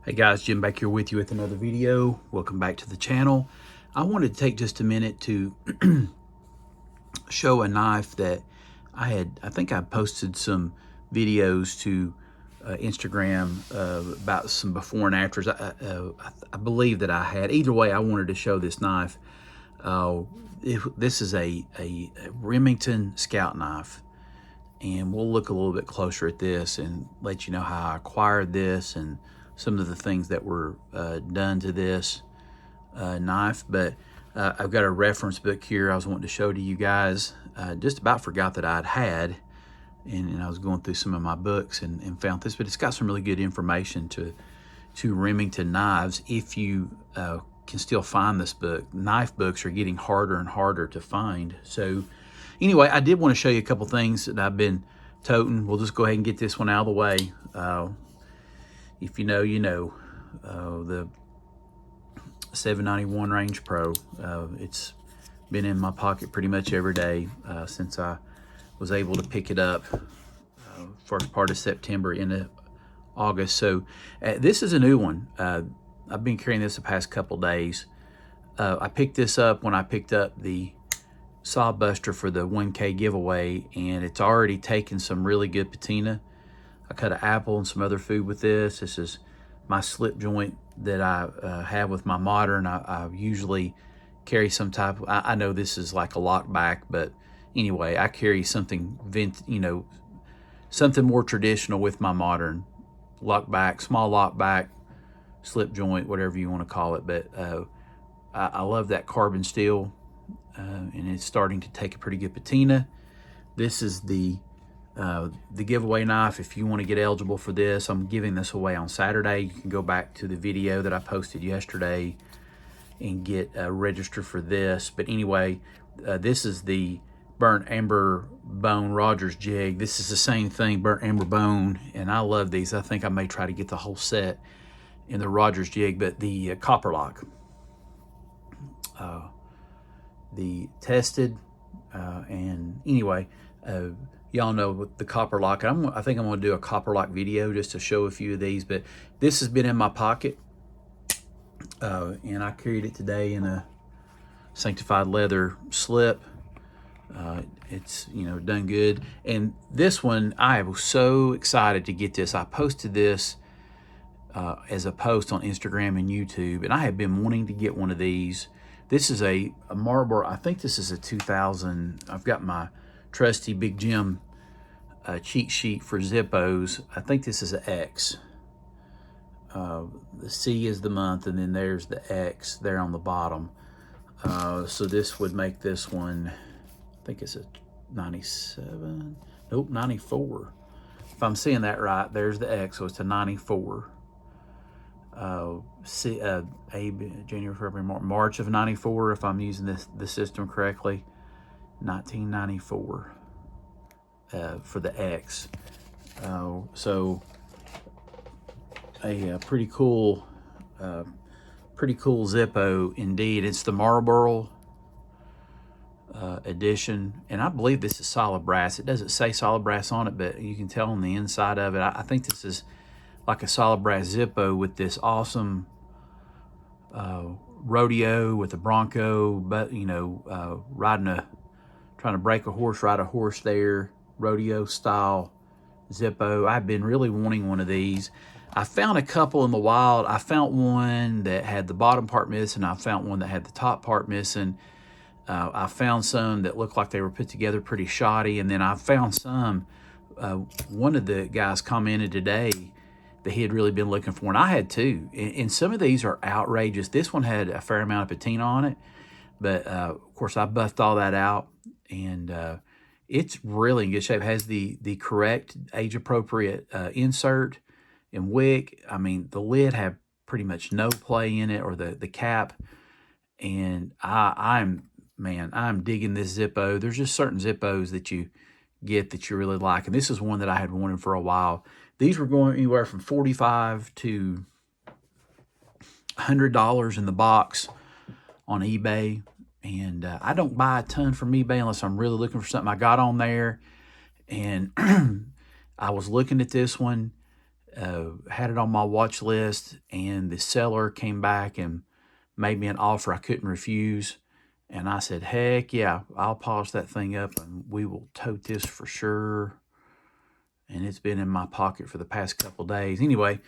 Hey guys, Jim back here with you with another video. Welcome back to the channel. I wanted to take just a minute to show a knife that I think I posted some videos to Instagram about some before and afters. I believe that I had. Either way, I wanted to show this knife. This is a Remington Scout knife. And we'll look a little bit closer at this and let you know how I acquired this and some of the things that were done to this knife. But I've got a reference book here I was wanting to show to you guys. Just about forgot that I'd had, and I was going through some of my books and found this, but it's got some really good information to Remington knives. If you can still find this book, knife books are getting harder and harder to find. So anyway, I did want to show you a couple things that I've been toting. We'll just go ahead and get this one out of the way. If you know, you know. The 791 Range Pro. It's been in my pocket pretty much every day since I was able to pick it up first part of September into August. So this is a new one. I've been carrying this the past couple days. I picked this up when I picked up the saw buster for the 1K giveaway, and it's already taken some really good patina. I cut an apple and some other food with this. This is my slip joint that I have with my modern. I usually carry some type of, I know this is like a lock back, but anyway, I carry something something more traditional with my modern. Lock back, small lock back, slip joint, whatever you want to call it. But I love that carbon steel, and it's starting to take a pretty good patina. This is the giveaway knife. If you want to get eligible for this, I'm giving this away on Saturday. You can go back to the video that I posted yesterday and get registered for this. But anyway, this is the burnt amber bone Rogers jig. This is the same thing, burnt amber bone, and I love these. I think I may try to get the whole set in the Rogers jig. But the copper lock, the tested, and anyway, y'all know with the copper lock. I think I'm going to do a copper lock video just to show a few of these. But this has been in my pocket, and I carried it today in a sanctified leather slip. It's done good. And this one, I was so excited to get this. I posted this as a post on Instagram and YouTube, and I have been wanting to get one of these. This is a Marlboro. I think this is a 2000. I've got my trusty Big Jim cheat sheet for Zippos. I think this is an X. The C is the month, and then there's the X there on the bottom. So this would make this one, I think it's a 97. Nope, 94. If I'm seeing that right, there's the X, so it's a 94. January, February, March of 94, if I'm using the system correctly. 1994 for the X. So a pretty cool Zippo indeed. It's the Marlboro edition, and I believe this is solid brass. It doesn't say solid brass on it, but you can tell on the inside of it. I think this is like a solid brass Zippo with this awesome rodeo with a Bronco, but trying to break a horse, ride a horse there, rodeo style Zippo. I've been really wanting one of these. I found a couple in the wild. I found one that had the bottom part missing. I found one that had the top part missing. I found some that looked like they were put together pretty shoddy. And then I found some, one of the guys commented today that he had really been looking for, and I had too. And some of these are outrageous. This one had a fair amount of patina on it, but of course I buffed all that out, and it's really in good shape. It has the correct age-appropriate insert and wick. I mean, the lid had pretty much no play in it, or the cap, and I'm digging this Zippo. There's just certain Zippos that you get that you really like, and this is one that I had wanted for a while. These were going anywhere from $45 to $100 in the box on eBay. And I don't buy a ton from eBay unless I'm really looking for something. I got on there, and I was looking at this one. Had it on my watch list, and the seller came back and made me an offer I couldn't refuse. And I said, heck yeah, I'll polish that thing up and we will tote this for sure. And it's been in my pocket for the past couple days. Anyway,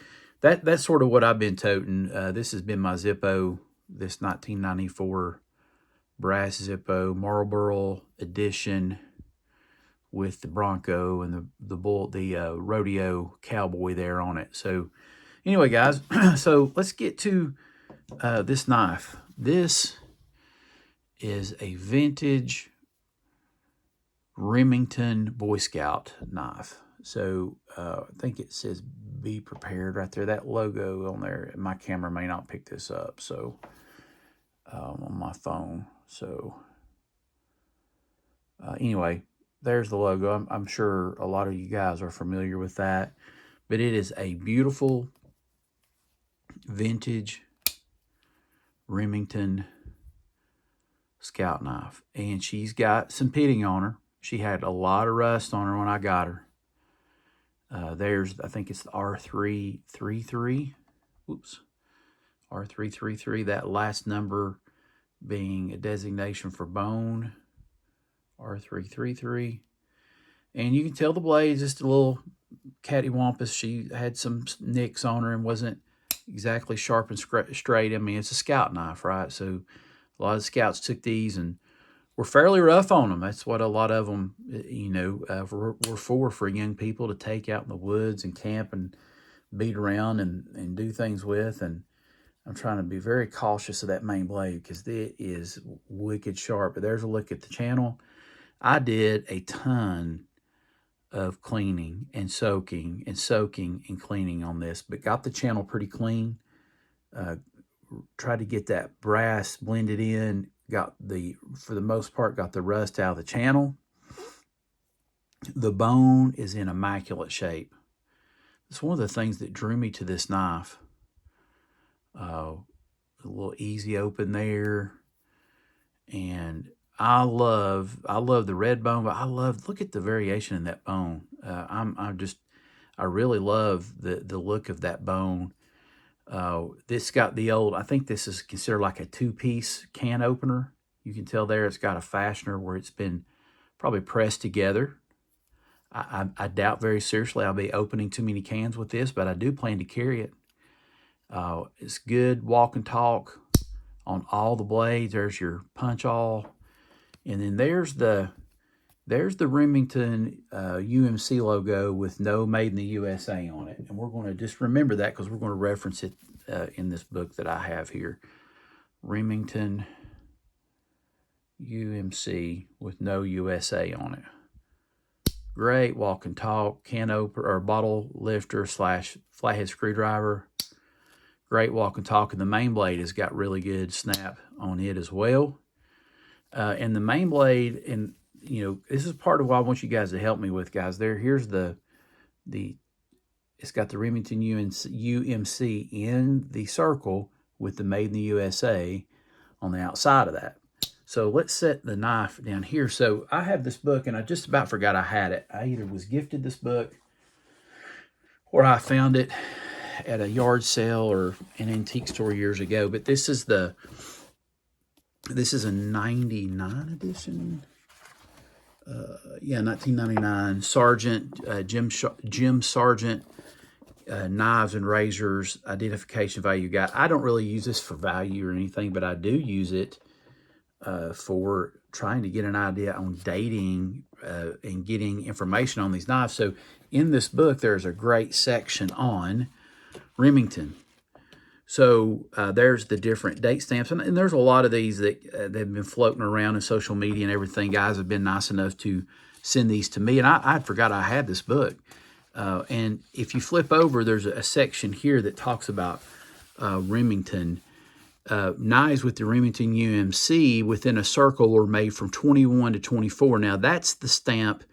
that's sort of what I've been toting. This has been my Zippo, this 1994 brass Zippo Marlboro edition with the Bronco and the rodeo cowboy there on it. So anyway, guys, so let's get to this knife. This is a vintage Remington Boy Scout knife. So I think it says "Be Prepared" right there. That logo on there. My camera may not pick this up, so on my phone. So anyway, there's the logo. I'm sure a lot of you guys are familiar with that, but it is a beautiful vintage Remington Scout knife, and she's got some pitting on her. She had a lot of rust on her when I got her. I think it's the R333. Oops, R333. That last number being a designation for bone. R333, and you can tell the blade's just a little cattywampus. She had some nicks on her and wasn't exactly sharp and straight. I mean, it's a Scout knife, right? So a lot of Scouts took these and were fairly rough on them. That's what a lot of them, were for young people to take out in the woods and camp and beat around and do things with. And I'm trying to be very cautious of that main blade because it is wicked sharp. But there's a look at the channel. I did a ton of cleaning and soaking and cleaning on this, but got the channel pretty clean. Tried to get that brass blended in. For the most part, got the rust out of the channel. The bone is in immaculate shape. It's one of the things that drew me to this knife. A little easy open there, and I love the red bone, but look at the variation in that bone. I really love the look of that bone. This got the old, I think this is considered like a two-piece can opener. You can tell there it's got a fastener where it's been probably pressed together. I doubt very seriously I'll be opening too many cans with this, but I do plan to carry it. It's good walk and talk on all the blades. There's your punch all. And then there's the Remington UMC logo with no Made in the USA on it. And we're going to just remember that because we're going to reference it in this book that I have here. Remington UMC with no USA on it. Great walk and talk, can opener or bottle lifter / flathead screwdriver. Great walk and talk. And the main blade has got really good snap on it as well. And the main blade, and this is part of what I want you guys to help me with, guys. Here's it's got the Remington UMC in the circle with the Made in the USA on the outside of that. So let's set the knife down here. So I have this book, and I just about forgot I had it. I either was gifted this book or I found it at a yard sale or an antique store years ago. But this is a 99 edition. 1999 Sargent, Jim Sargent knives and razors identification value guide. I don't really use this for value or anything, but I do use it for trying to get an idea on dating and getting information on these knives. So in this book, there's a great section on Remington. So there's the different date stamps, and there's a lot of these that have been floating around in social media and everything. Guys have been nice enough to send these to me, and I forgot I had this book. And if you flip over, there's a section here that talks about Remington. Knives with the Remington UMC within a circle were made from 21 to 24. Now that's the stamp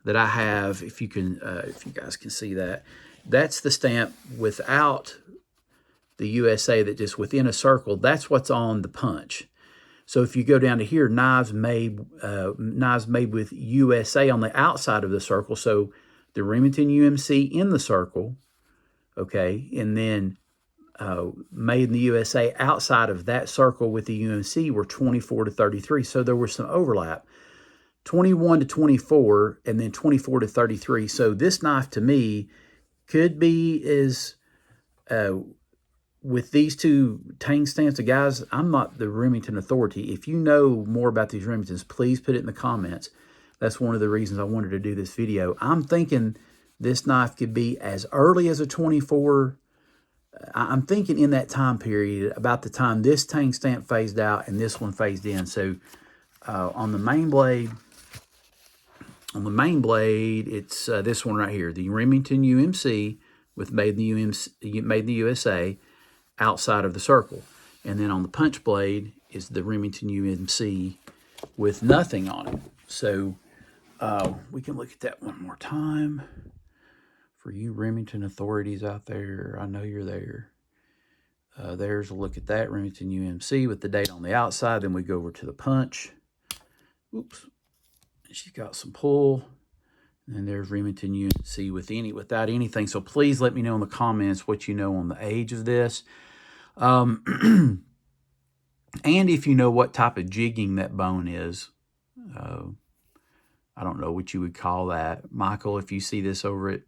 that I have. If you guys can see that, that's the stamp without the USA, that just within a circle. That's what's on the punch. So if you go down to here, knives made with USA on the outside of the circle. So the Remington UMC in the circle okay? And then made in the USA outside of that circle with the UMC were 24 to 33. So there was some overlap. 21 to 24 and then 24 to 33. So this knife to me could be as with these two tang stamps. Guys, I'm not the Remington authority. If you know more about these Remingtons, please put it in the comments. That's one of the reasons I wanted to do this video. I'm thinking this knife could be as early as a 24. I'm thinking in that time period, about the time this tang stamp phased out and this one phased in. So on the main blade, it's this one right here, the Remington UMC with made in the USA outside of the circle. And then on the punch blade is the Remington UMC with nothing on it. So we can look at that one more time. For you Remington authorities out there, I know you're there. There's a look at that Remington UMC with the date on the outside. Then we go over to the punch. Oops. She's got some pull. And there's Remington UMC without anything. So please let me know in the comments what you know on the age of this. And if you know what type of jigging that bone is. I don't know what you would call that. Michael, if you see this over at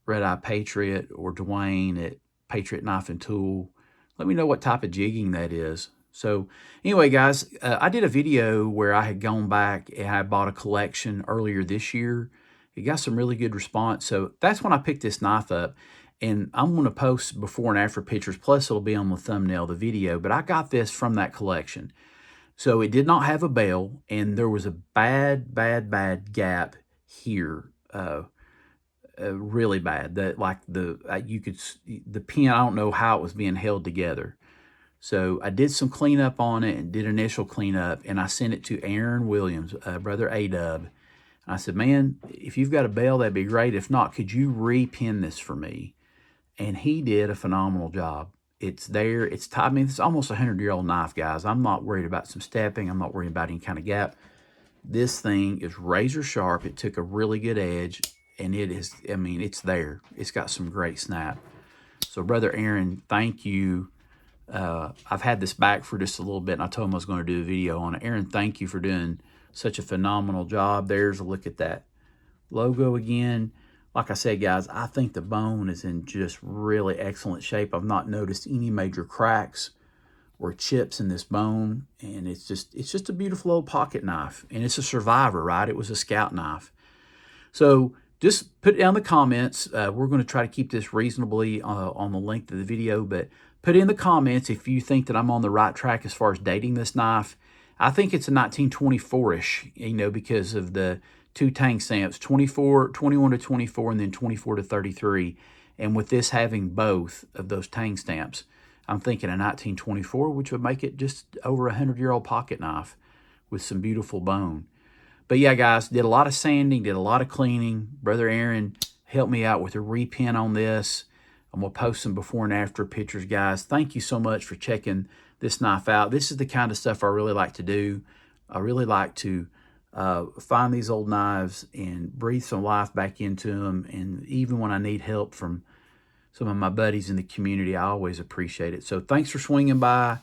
Red Eye Patriot or Dwayne at Patriot Knife and Tool, let me know what type of jigging that is. So anyway, guys, I did a video where I had gone back and I bought a collection earlier this year. It got some really good response. So that's when I picked this knife up. And I'm going to post before and after pictures, plus it'll be on the thumbnail of the video. But I got this from that collection. So it did not have a bell, and there was a bad gap here. Really bad. That like you could the pin. I don't know how it was being held together. So I did some cleanup on it and did initial cleanup, and I sent it to Aaron Williams, brother A-Dub. And I said, man, if you've got a bell, that'd be great. If not, could you repin this for me? And he did a phenomenal job. It's there. It's tight. I mean, it's almost a 100-year-old knife, guys. I'm not worried about some stepping. I'm not worried about any kind of gap. This thing is razor sharp. It took a really good edge, and it is, I mean, it's there. It's got some great snap. So, brother Aaron, thank you. I've had this back for just a little bit, and I told him I was going to do a video on it. Aaron, thank you for doing such a phenomenal job. There's a look at that logo again. Like I said, guys, I think the bone is in just really excellent shape. I've not noticed any major cracks or chips in this bone, and it's just a beautiful old pocket knife, and it's a survivor, right? It was a scout knife. So just put it down in the comments. We're going to try to keep this reasonably on the length of the video, but put in the comments if you think that I'm on the right track as far as dating this knife. I think it's a 1924-ish, you know, because of the two tang stamps, 21 to 24, and then 24 to 33. And with this having both of those tang stamps, I'm thinking a 1924, which would make it just over a 100-year-old pocket knife with some beautiful bone. But yeah, guys, did a lot of sanding, did a lot of cleaning. Brother Aaron helped me out with a repin on this. I'm going to post some before and after pictures, guys. Thank you so much for checking this knife out. This is the kind of stuff I really like to do. I really like to find these old knives and breathe some life back into them. And even when I need help from some of my buddies in the community, I always appreciate it. So thanks for swinging by.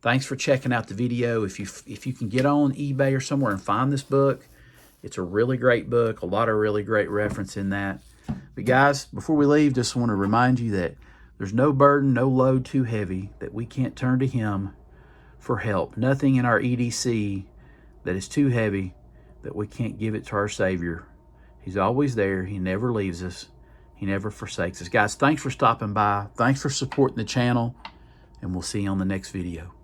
Thanks for checking out the video. If you can get on eBay or somewhere and find this book, it's a really great book. A lot of really great reference in that. But guys, before we leave, just want to remind you that there's no burden, no load too heavy that we can't turn to Him for help. Nothing in our EDC that is too heavy that we can't give it to our Savior. He's always there. He never leaves us. He never forsakes us. Guys, thanks for stopping by. Thanks for supporting the channel, and we'll see you on the next video.